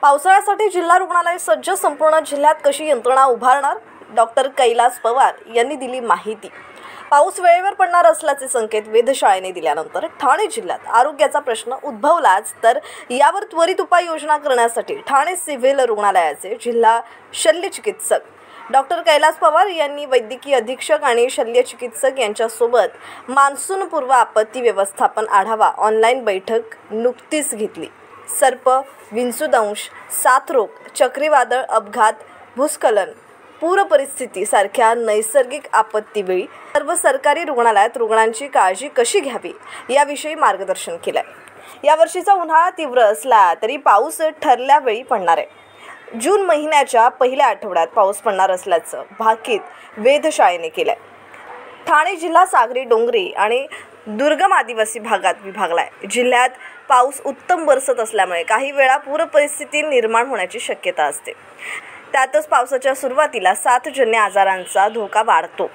पावसाळ्यासाठी जिल्हा रुग्णालय सज्ज, संपूर्ण जिल्ह्यात कशी यंत्रणा उभारणार? डॉक्टर कैलास पवार यांनी दिली माहिती। पाऊस वेळेवर पडणार असल्याचे संकेत वेधशाळेने दिल्यानंतर ठाणे जिल्ह्यात आरोग्याचा प्रश्न उद्भवलाच तर यावर त्वरित उपाययोजना करण्यासाठी ठाणे सिव्हिल रुग्णालयाचे जिल्हा शल्यचिकित्सक डॉक्टर कैलास पवार यांनी वैद्यकीय अधीक्षक आणि शल्यचिकित्सक यांच्यासोबत मान्सूनपूर्व आपत्ती व्यवस्थापन आढावा ऑनलाईन बैठक नुकतीच घेतली। सर्प, विंचूदंश, साथरोग, चक्रीवादळ, अपघात, भूस्खलन, पूर परिस्थिती सारख्या नैसर्गिक आपत्तीवेळी सर्व सरकारी रुग्णालयात रुग्णांची काळजी कशी घ्यावी याविषयी मार्गदर्शन केले। यावर्षीचा उन्हाळा तीव्र असला तरी पाऊस ठरल्या वेळी पडणार आहे। जून महिन्याच्या पहिल्या आठवड्यात पाऊस पडणार असल्याचं भाकीत वेधशाळेने केलंय। ठाणे जिल्हा सागरी, डोंगरी आणि दुर्गम आदिवासी भागात विभागला आहे। जिल्ह्यात पाऊस उत्तम बरसत असल्यामुळे काही वेळा पूर परिस्थिती निर्माण होण्याची शक्यता असते। त्यातच पावसाच्या सुरुवातीला साथजन्य आजारांचा धोका वाढतो।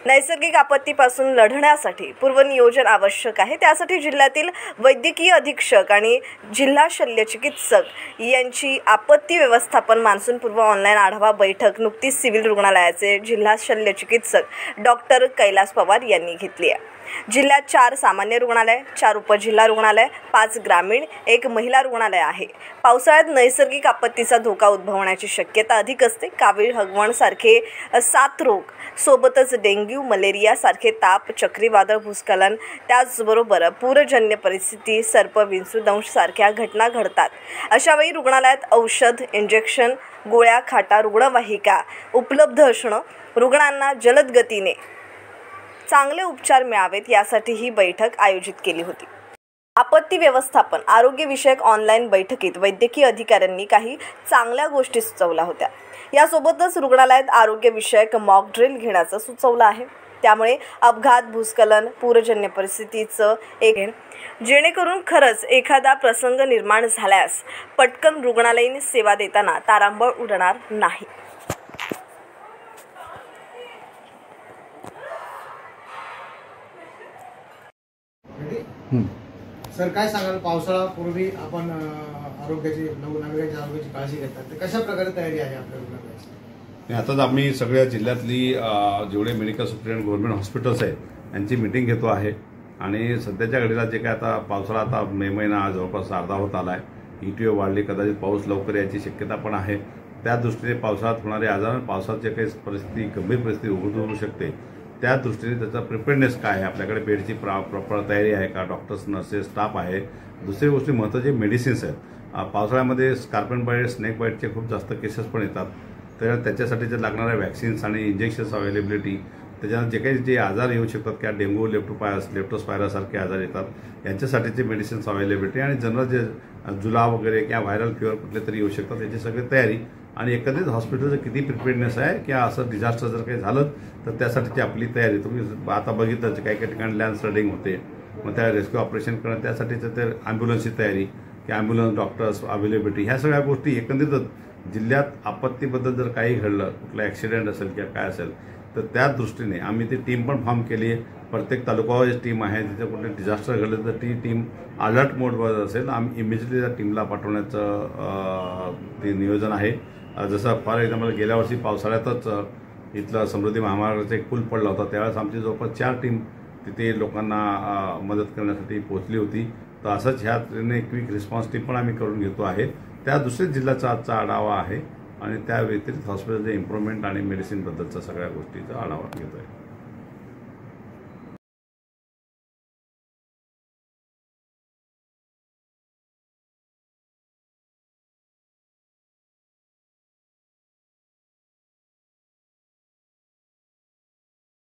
नैसर्गिक आपत्तीपासून लढण्यासाठी पूर्वनियोजन आवश्यक आहे। त्यासाठी जिल्ह्यातील वैद्यकीय अधीक्षक आणि जिल्हा शल्यचिकित्सक यांची आपत्ती व्यवस्थापन मान्सूनपूर्व ऑनलाईन आढावा बैठक नुकतीच सिव्हिल रुग्णालयाचे जिल्हा शल्यचिकित्सक डॉक्टर कैलास पवार यांनी घेतली आहे। जिल्ह्यात 4 सामान्य रुग्णालय, 4 उपजिल्हा रुग्णालय, 5 ग्रामीण, 1 महिला रुग्णालय आहे। पावसाळ्यात नैसर्गिक आपत्तीचा धोका उद्भवण्याची शक्यता अधिक असते। कावीळ, हगवण सारखे साथरोग, सोबतच डेंग्यू, मलेरिया सारखे ताप, चक्रीवादळ, भूस्खलन, त्याचबरोबर पूरजन्य परिस्थिती, सर्प, विंचूदंश सारख्या घटना घडतात। अशावेळी रुग्णालयात औषध, इंजेक्शन, गोळ्या, खाटा, रुग्णवाहिका उपलब्ध असणं, रुग्णांना जलद गतीने चांगले उपचार मिळावेत यासाठी ही बैठक आयोजित केली होती। आपत्ती व्यवस्थापन आरोग्यविषयक ऑनलाईन बैठकीत वैद्यकीय अधिकाऱ्यांनी काही चांगल्या गोष्टी सुचवल्या होत्या। यासोबतच रुग्णालयात आरोग्यविषयक मॉक ड्रिल घेण्याचं सुचवलं आहे। त्यामुळे अपघात, भूस्खलन, पूरजन्य परिस्थितीचं जेणेकरून खरंच एखादा प्रसंग निर्माण झाल्यास पटकन रुग्णालयीन सेवा देताना तारांबळ उडणार नाही। सर, काय सांगाल? पावसाळ्यापूर्वी आपण आरोग्याची नागरिकांच्या आरोग्याची काळजी घेतात, तर कशा प्रकारे तयारी आहे आपल्या रुग्णालयाची? आताच आम्ही सगळ्या जिल्ह्यातली जेवढे मेडिकल सुपरिटेंडेंट गव्हर्नमेंट हॉस्पिटल्स आहेत यांची मीटिंग घेतो आहे आणि सध्याच्या घडीला जे काय आता पावसाळा आता मे महिना जवळपास अर्धा होत आला आहे। ETO वाढली, कदाचित पाऊस लवकर याची शक्यता पण आहे। त्या दृष्टीने पावसाळ्यात होणारे आजार, पावसात जे काही परिस्थिती गंभीर परिस्थिती उद्भवू शकते त्या दृष्टीने त्याचा प्रिपेअरनेस काय आहे, आपल्याकडे बेडची प्रॉपर तयारी आहे का, डॉक्टर्स, नर्सेस, स्टाफ आहे। दुसरी गोष्टी महत्त्वाचे मेडिसिन्स आहेत। पावसाळ्यामध्ये स्कॉर्पियन बाईट, स्नेक बाईटचे खूप जास्त केसेस पण येतात, तर त्याच्यासाठी जे लागणाऱ्या वॅक्सिन्स आणि इंजेक्शन्स अवेलेबिलिटी, त्याच्यानं जे काही जे आजार येऊ शकतात किंवा डेंग्यू, लेप्टोस्पायरासारखे आजार येतात यांच्यासाठीचे मेडिसिन्स अवेलेबिलिटी आणि जनरल जे जुलाब वगैरे किंवा व्हायरल फिवर कुठले तरी येऊ शकतात याची सगळी तयारी आणि एकंदरीत हॉस्पिटलचं किती प्रिपेअरनेस आहे किंवा असं डिझास्टर जर काही झालं तर त्यासाठीची आपली तयारी। तुम्ही आता बघितलं काही काही ठिकाणी लँड स्लायडिंग होते, मग त्या रेस्क्यू ऑपरेशन करणं त्यासाठीचं ते ॲम्ब्युलन्सची तयारी की ॲम्ब्युलन्स, डॉक्टर्स, अवेलेबिलिटी ह्या सगळ्या गोष्टी एकंदरीतच जिल्ह्यात आपत्तीबद्दल जर काही घडलं, कुठला ॲक्सिडेंट असेल किंवा काय असेल तर त्या दृष्टीने आम्ही ती टीम पण फॉर्म केली आहे। प्रत्येक तालुकावर टीम आहे, तिथे कुठे डिझास्टर घडलं तर ती टीम अलर्ट मोडवर असेल, आम्ही इमिजिएटली त्या टीमला पाठवण्याचं ते नियोजन आहे। जसं फॉर एक्झाम्पल गेल्या वर्षी पावसाळ्यातच इथलं समृद्धी महामार्गाचा एक पूल पडला होता, त्यावेळेस आमची जवळपास 4 टीम तिथे लोकांना मदत करण्यासाठी पोहोचली होती। तर असंच ह्या क्विक रिस्पॉन्स टीम पण आम्ही करून घेतो आहे। त्या दुसऱ्या जिल्ह्याचा आजचा आढावा आहे आणि त्या व्यतिरिक्त हॉस्पिटलचे इम्प्रूव्हमेंट आणि मेडिसिनबद्दलचा सगळ्या गोष्टीचा आढावा घेतो आहे।